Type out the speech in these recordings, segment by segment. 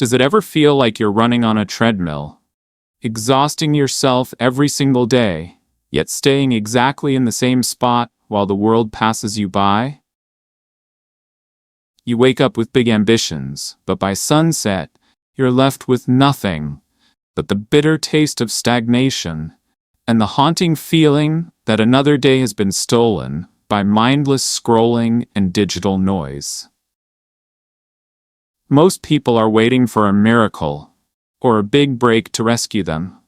Does it ever feel like you're running on a treadmill, exhausting yourself every single day, yet staying exactly in the same spot while the world passes you by? You wake up with big ambitions, but by sunset, you're left with nothing but the bitter taste of stagnation and the haunting feeling that another day has been stolen by mindless scrolling and digital noise. Most people are waiting for a miracle or a big break to rescue them.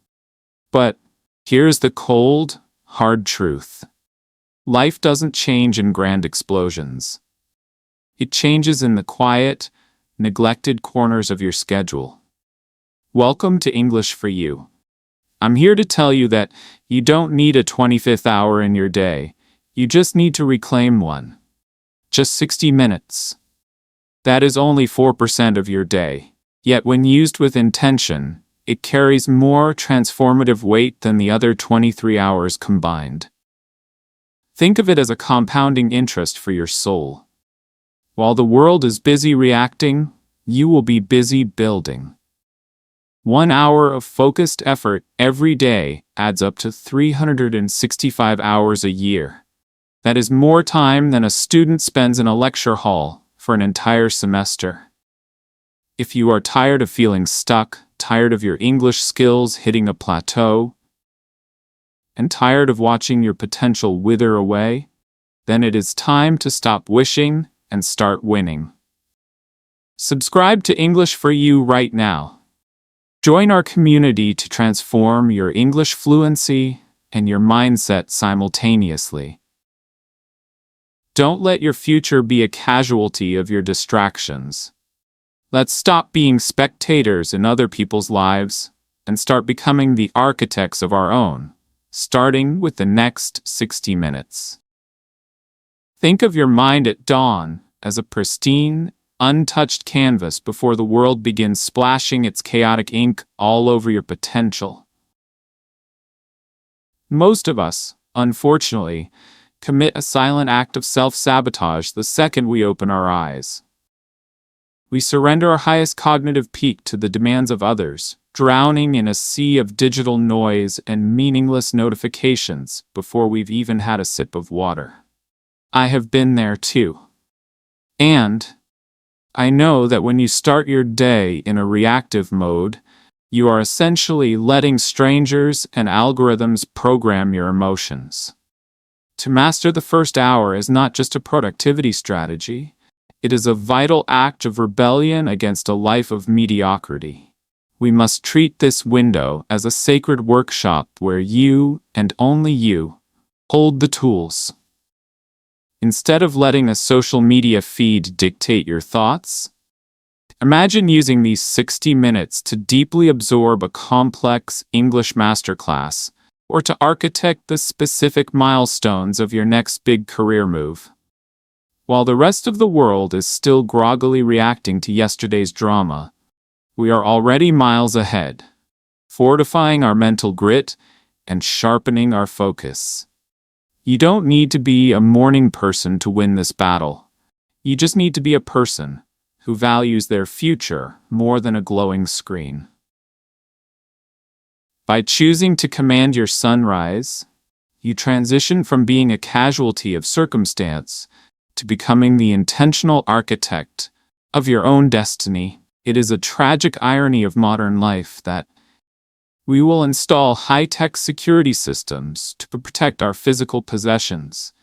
But here's the cold, hard truth. Life doesn't change in grand explosions. It changes in the quiet, neglected corners of your schedule. Welcome to English for You. I'm here to tell you that you don't need a 25th hour in your day. You just need to reclaim one. Just 60 minutes. That is only 4% of your day. Yet when used with intention, it carries more transformative weight than the other 23 hours combined. Think of it as a compounding interest for your soul. While the world is busy reacting, you will be busy building. 1 hour of focused effort every day adds up to 365 hours a year. That is more time than a student spends in a lecture hall for an entire semester. If you are tired of feeling stuck, tired of your English skills hitting a plateau, and tired of watching your potential wither away, then it is time to stop wishing and start winning. Subscribe to English for You right now. Join our community to transform your English fluency and your mindset simultaneously. Don't let your future be a casualty of your distractions. Let's stop being spectators in other people's lives and start becoming the architects of our own, starting with the next 60 minutes. Think of your mind at dawn as a pristine, untouched canvas before the world begins splashing its chaotic ink all over your potential. Most of us, unfortunately, commit a silent act of self-sabotage the second we open our eyes. We surrender our highest cognitive peak to the demands of others, drowning in a sea of digital noise and meaningless notifications before we've even had a sip of water. I have been there too. And I know that when you start your day in a reactive mode, you are essentially letting strangers and algorithms program your emotions. To master the first hour is not just a productivity strategy, it is a vital act of rebellion against a life of mediocrity. We must treat this window as a sacred workshop where you, and only you, hold the tools. Instead of letting a social media feed dictate your thoughts, imagine using these 60 minutes to deeply absorb a complex English masterclass or to architect the specific milestones of your next big career move. While the rest of the world is still groggily reacting to yesterday's drama, we are already miles ahead, fortifying our mental grit and sharpening our focus. You don't need to be a morning person to win this battle. You just need to be a person who values their future more than a glowing screen. By choosing to command your sunrise, you transition from being a casualty of circumstance to becoming the intentional architect of your own destiny. It is a tragic irony of modern life that we will install high-tech security systems to protect our physical possessions.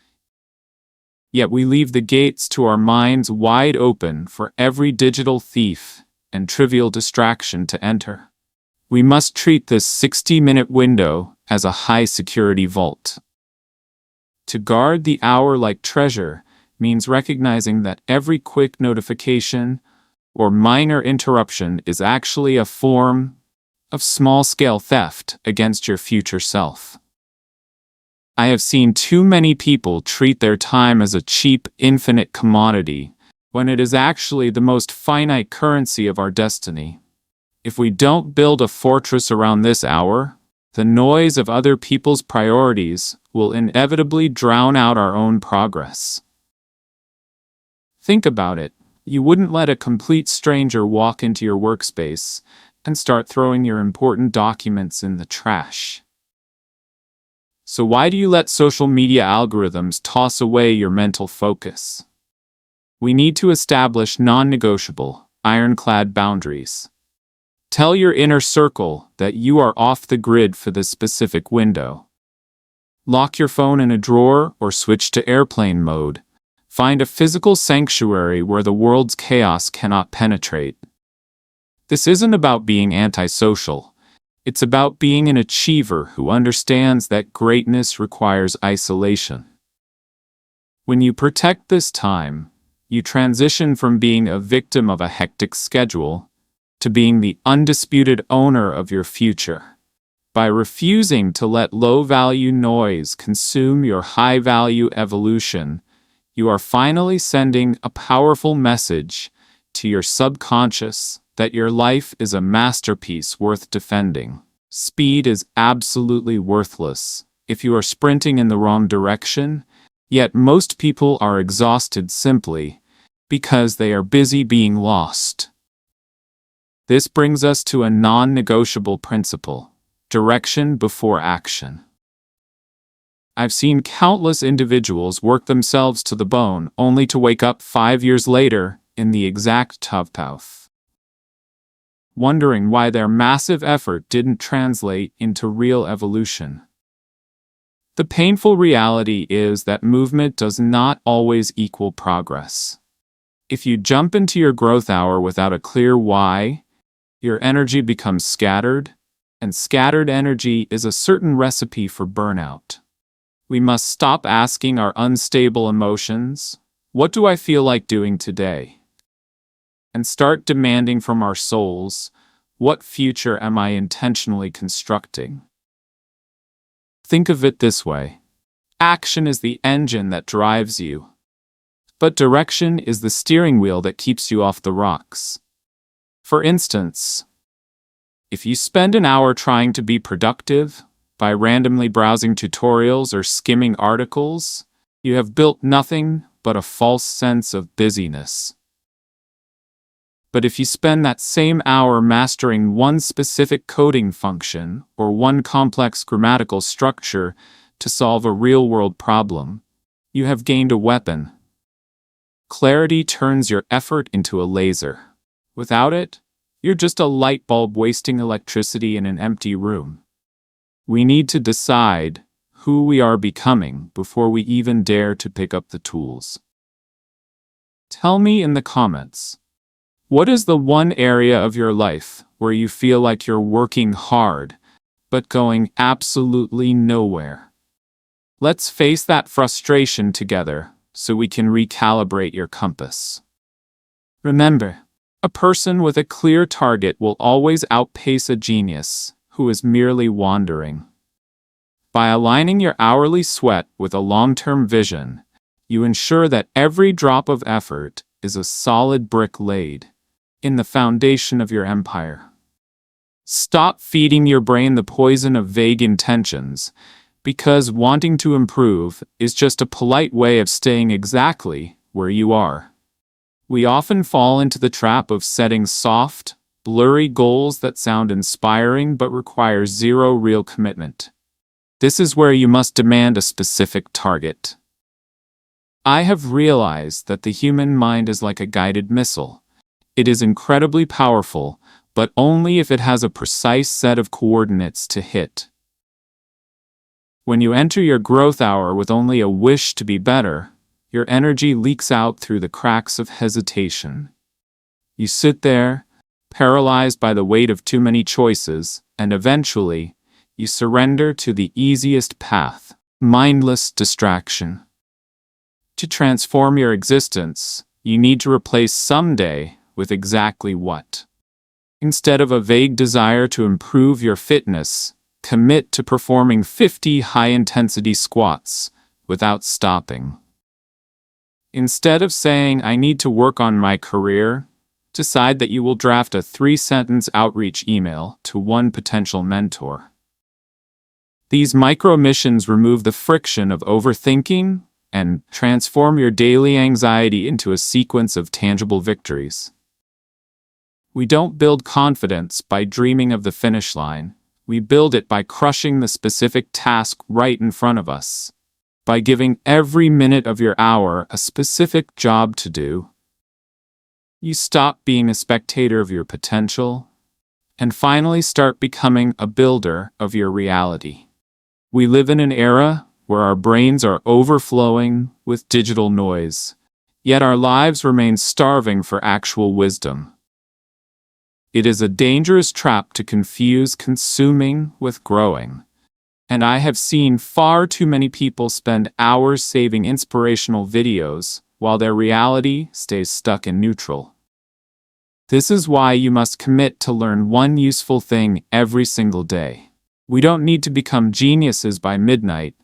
Yet we leave the gates to our minds wide open for every digital thief and trivial distraction to enter. We must treat this 60-minute window as a high-security vault. To guard the hour like treasure means recognizing that every quick notification or minor interruption is actually a form of small-scale theft against your future self. I have seen too many people treat their time as a cheap, infinite commodity, when it is actually the most finite currency of our destiny. If we don't build a fortress around this hour, the noise of other people's priorities will inevitably drown out our own progress. Think about it. You wouldn't let a complete stranger walk into your workspace and start throwing your important documents in the trash. So why do you let social media algorithms toss away your mental focus? We need to establish non-negotiable, ironclad boundaries. Tell your inner circle that you are off the grid for this specific window. Lock your phone in a drawer or switch to airplane mode. Find a physical sanctuary where the world's chaos cannot penetrate. This isn't about being antisocial. It's about being an achiever who understands that greatness requires isolation. When you protect this time, you transition from being a victim of a hectic schedule to being the undisputed owner of your future. By refusing to let low-value noise consume your high-value evolution, you are finally sending a powerful message to your subconscious that your life is a masterpiece worth defending. Speed is absolutely worthless if you are sprinting in the wrong direction, yet most people are exhausted simply because they are busy being lost. This brings us to a non-negotiable principle: direction before action. I've seen countless individuals work themselves to the bone only to wake up 5 years later in the exact path, wondering why their massive effort didn't translate into real evolution. The painful reality is that movement does not always equal progress. If you jump into your growth hour without a clear why, your energy becomes scattered, and scattered energy is a certain recipe for burnout. We must stop asking our unstable emotions, "What do I feel like doing today?" and start demanding from our souls, "What future am I intentionally constructing?" Think of it this way: action is the engine that drives you, but direction is the steering wheel that keeps you off the rocks. For instance, if you spend an hour trying to be productive by randomly browsing tutorials or skimming articles, you have built nothing but a false sense of busyness. But if you spend that same hour mastering one specific coding function or one complex grammatical structure to solve a real-world problem, you have gained a weapon. Clarity turns your effort into a laser. Without it, you're just a light bulb wasting electricity in an empty room. We need to decide who we are becoming before we even dare to pick up the tools. Tell me in the comments, what is the one area of your life where you feel like you're working hard, but going absolutely nowhere? Let's face that frustration together so we can recalibrate your compass. Remember, a person with a clear target will always outpace a genius who is merely wandering. By aligning your hourly sweat with a long-term vision, you ensure that every drop of effort is a solid brick laid in the foundation of your empire. Stop feeding your brain the poison of vague intentions, because wanting to improve is just a polite way of staying exactly where you are. We often fall into the trap of setting soft, blurry goals that sound inspiring but require zero real commitment. This is where you must demand a specific target. I have realized that the human mind is like a guided missile. It is incredibly powerful, but only if it has a precise set of coordinates to hit. When you enter your growth hour with only a wish to be better, your energy leaks out through the cracks of hesitation. You sit there, paralyzed by the weight of too many choices, and eventually, you surrender to the easiest path: mindless distraction. To transform your existence, you need to replace someday with exactly what. Instead of a vague desire to improve your fitness, commit to performing 50 high-intensity squats without stopping. Instead of saying, "I need to work on my career," decide that you will draft a 3-sentence outreach email to one potential mentor. These micro-missions remove the friction of overthinking and transform your daily anxiety into a sequence of tangible victories. We don't build confidence by dreaming of the finish line. We build it by crushing the specific task right in front of us, by giving every minute of your hour a specific job to do. You stop being a spectator of your potential and finally start becoming a builder of your reality. We live in an era where our brains are overflowing with digital noise, yet our lives remain starving for actual wisdom. It is a dangerous trap to confuse consuming with growing, and I have seen far too many people spend hours saving inspirational videos while their reality stays stuck in neutral. This is why you must commit to learn one useful thing every single day. We don't need to become geniuses by midnight.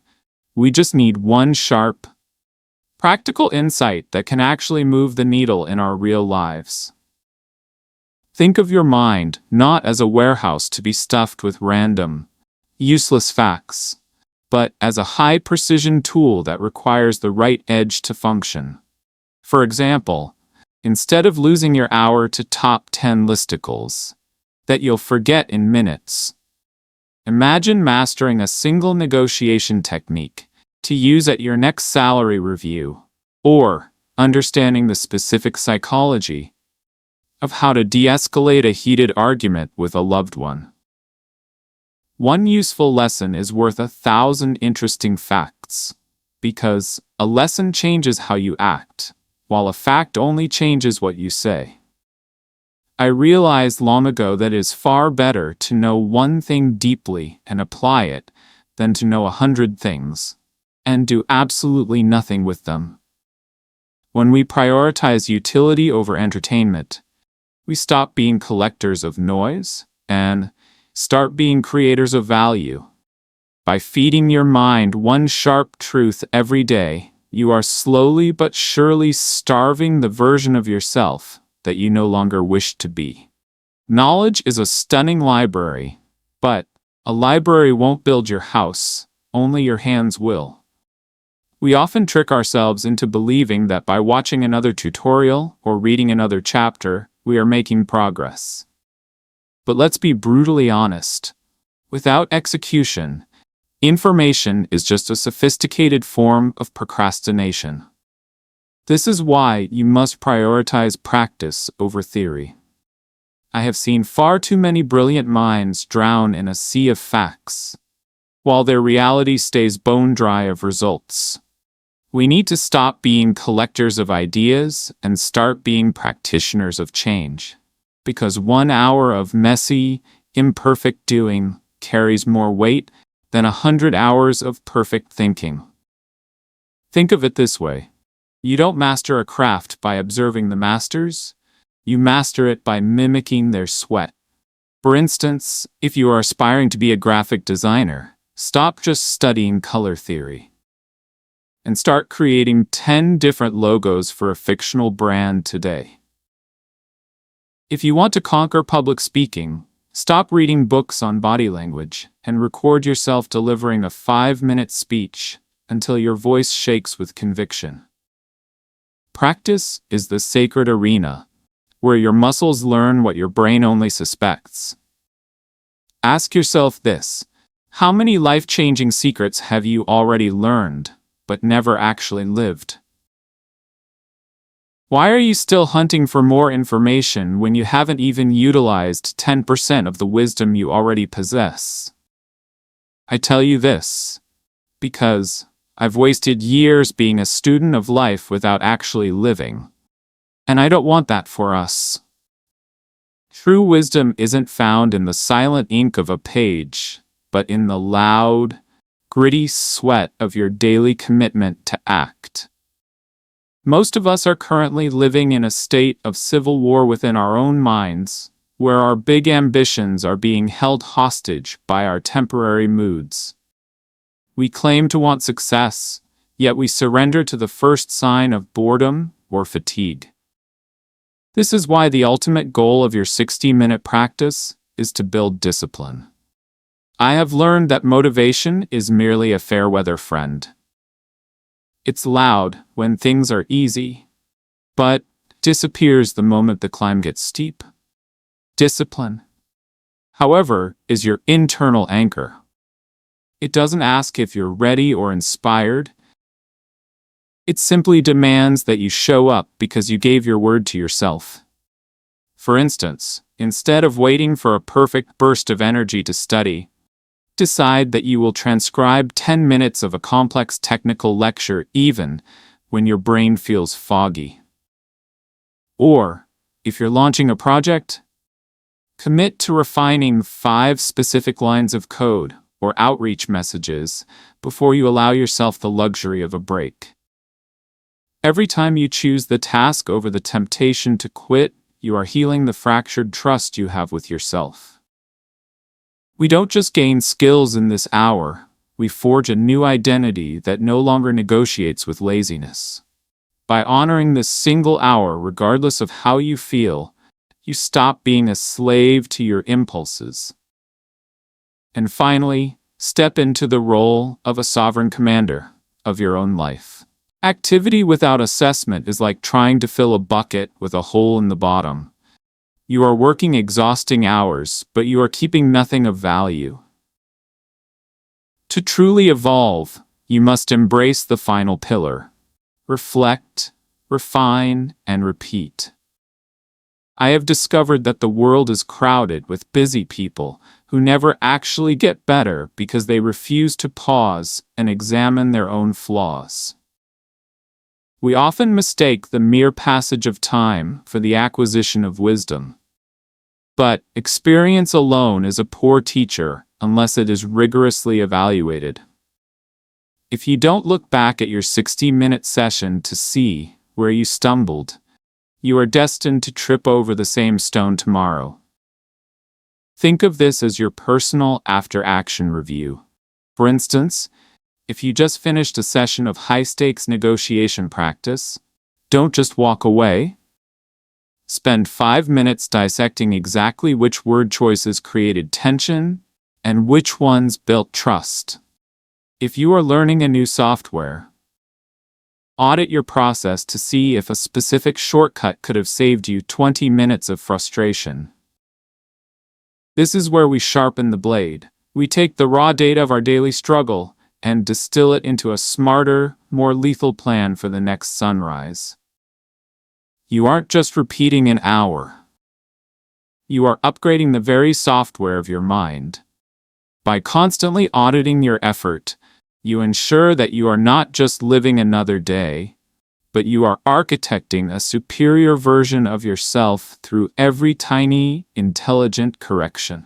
We just need one sharp, practical insight that can actually move the needle in our real lives. Think of your mind not as a warehouse to be stuffed with random, useless facts, but as a high-precision tool that requires the right edge to function. For example, instead of losing your hour to top 10 listicles that you'll forget in minutes, imagine mastering a single negotiation technique to use at your next salary review, or understanding the specific psychology of how to de-escalate a heated argument with a loved one. One useful lesson is worth 1,000 interesting facts, because a lesson changes how you act, while a fact only changes what you say. I realized long ago that it is far better to know one thing deeply and apply it than to know 100 things and do absolutely nothing with them. When we prioritize utility over entertainment, we stop being collectors of noise and start being creators of value. By feeding your mind one sharp truth every day, you are slowly but surely starving the version of yourself that you no longer wish to be. Knowledge is a stunning library, but a library won't build your house, only your hands will. We often trick ourselves into believing that by watching another tutorial or reading another chapter, we are making progress. But let's be brutally honest. Without execution, information is just a sophisticated form of procrastination. This is why you must prioritize practice over theory. I have seen far too many brilliant minds drown in a sea of facts, while their reality stays bone dry of results. We need to stop being collectors of ideas and start being practitioners of change, because 1 hour of messy, imperfect doing carries more weight than 100 hours of perfect thinking. Think of it this way. You don't master a craft by observing the masters, you master it by mimicking their sweat. For instance, if you are aspiring to be a graphic designer, stop just studying color theory and start creating 10 different logos for a fictional brand today. If you want to conquer public speaking, stop reading books on body language and record yourself delivering a 5-minute speech until your voice shakes with conviction. Practice is the sacred arena where your muscles learn what your brain only suspects. Ask yourself this: how many life-changing secrets have you already learned but never actually lived? Why are you still hunting for more information when you haven't even utilized 10% of the wisdom you already possess? I tell you this because I've wasted years being a student of life without actually living, and I don't want that for us. True wisdom isn't found in the silent ink of a page, but in the loud, gritty sweat of your daily commitment to act. Most of us are currently living in a state of civil war within our own minds, where our big ambitions are being held hostage by our temporary moods. We claim to want success, yet we surrender to the first sign of boredom or fatigue. This is why the ultimate goal of your 60-minute practice is to build discipline. I have learned that motivation is merely a fair-weather friend. It's loud when things are easy, but disappears the moment the climb gets steep. Discipline, however, is your internal anchor. It doesn't ask if you're ready or inspired. It simply demands that you show up because you gave your word to yourself. For instance, instead of waiting for a perfect burst of energy to study, decide that you will transcribe 10 minutes of a complex technical lecture even when your brain feels foggy. Or, if you're launching a project, commit to refining 5 specific lines of code or outreach messages before you allow yourself the luxury of a break. Every time you choose the task over the temptation to quit, you are healing the fractured trust you have with yourself. We don't just gain skills in this hour, we forge a new identity that no longer negotiates with laziness. By honoring this single hour, regardless of how you feel, you stop being a slave to your impulses. And finally, step into the role of a sovereign commander of your own life. Activity without assessment is like trying to fill a bucket with a hole in the bottom. You are working exhausting hours, but you are keeping nothing of value. To truly evolve, you must embrace the final pillar. Reflect, refine, and repeat. I have discovered that the world is crowded with busy people who never actually get better because they refuse to pause and examine their own flaws. We often mistake the mere passage of time for the acquisition of wisdom. But experience alone is a poor teacher unless it is rigorously evaluated. If you don't look back at your 60-minute session to see where you stumbled, you are destined to trip over the same stone tomorrow. Think of this as your personal after-action review. For instance, if you just finished a session of high-stakes negotiation practice, don't just walk away. Spend 5 minutes dissecting exactly which word choices created tension and which ones built trust. If you are learning a new software, audit your process to see if a specific shortcut could have saved you 20 minutes of frustration. This is where we sharpen the blade. We take the raw data of our daily struggle and distill it into a smarter, more lethal plan for the next sunrise. You aren't just repeating an hour. You are upgrading the very software of your mind. By constantly auditing your effort, you ensure that you are not just living another day, but you are architecting a superior version of yourself through every tiny, intelligent correction.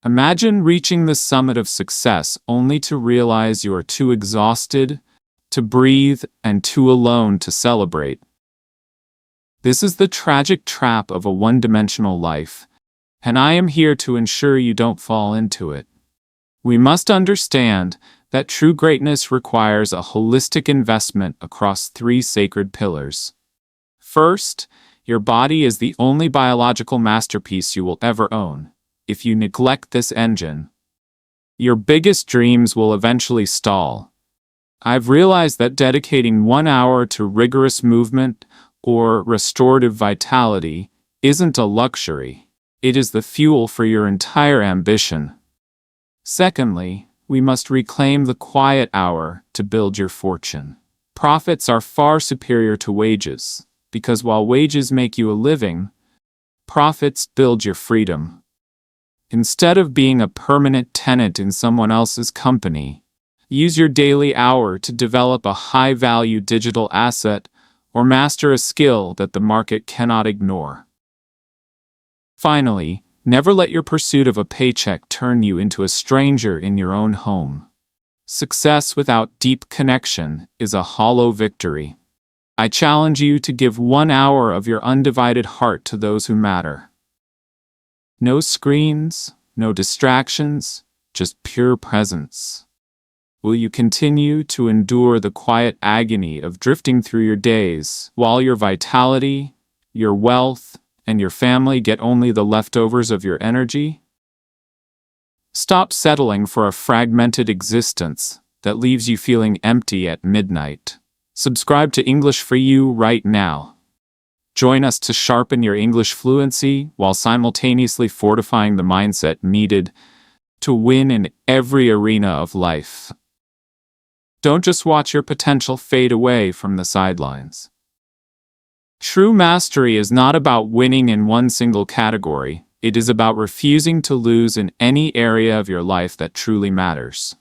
Imagine reaching the summit of success only to realize you are too exhausted to breathe and too alone to celebrate. This is the tragic trap of a one-dimensional life, and I am here to ensure you don't fall into it. We must understand that true greatness requires a holistic investment across 3 sacred pillars. First, your body is the only biological masterpiece you will ever own. If you neglect this engine, your biggest dreams will eventually stall. I've realized that dedicating 1 hour to rigorous movement or restorative vitality isn't a luxury. It is the fuel for your entire ambition. Secondly, we must reclaim the quiet hour to build your fortune. Profits are far superior to wages, because while wages make you a living, profits build your freedom. Instead of being a permanent tenant in someone else's company, use your daily hour to develop a high-value digital asset or master a skill that the market cannot ignore. Finally, never let your pursuit of a paycheck turn you into a stranger in your own home. Success without deep connection is a hollow victory. I challenge you to give 1 hour of your undivided heart to those who matter. No screens, no distractions, just pure presence. Will you continue to endure the quiet agony of drifting through your days while your vitality, your wealth, and your family get only the leftovers of your energy? Stop settling for a fragmented existence that leaves you feeling empty at midnight. Subscribe to English for You right now. Join us to sharpen your English fluency while simultaneously fortifying the mindset needed to win in every arena of life. Don't just watch your potential fade away from the sidelines. True mastery is not about winning in one single category. It is about refusing to lose in any area of your life that truly matters.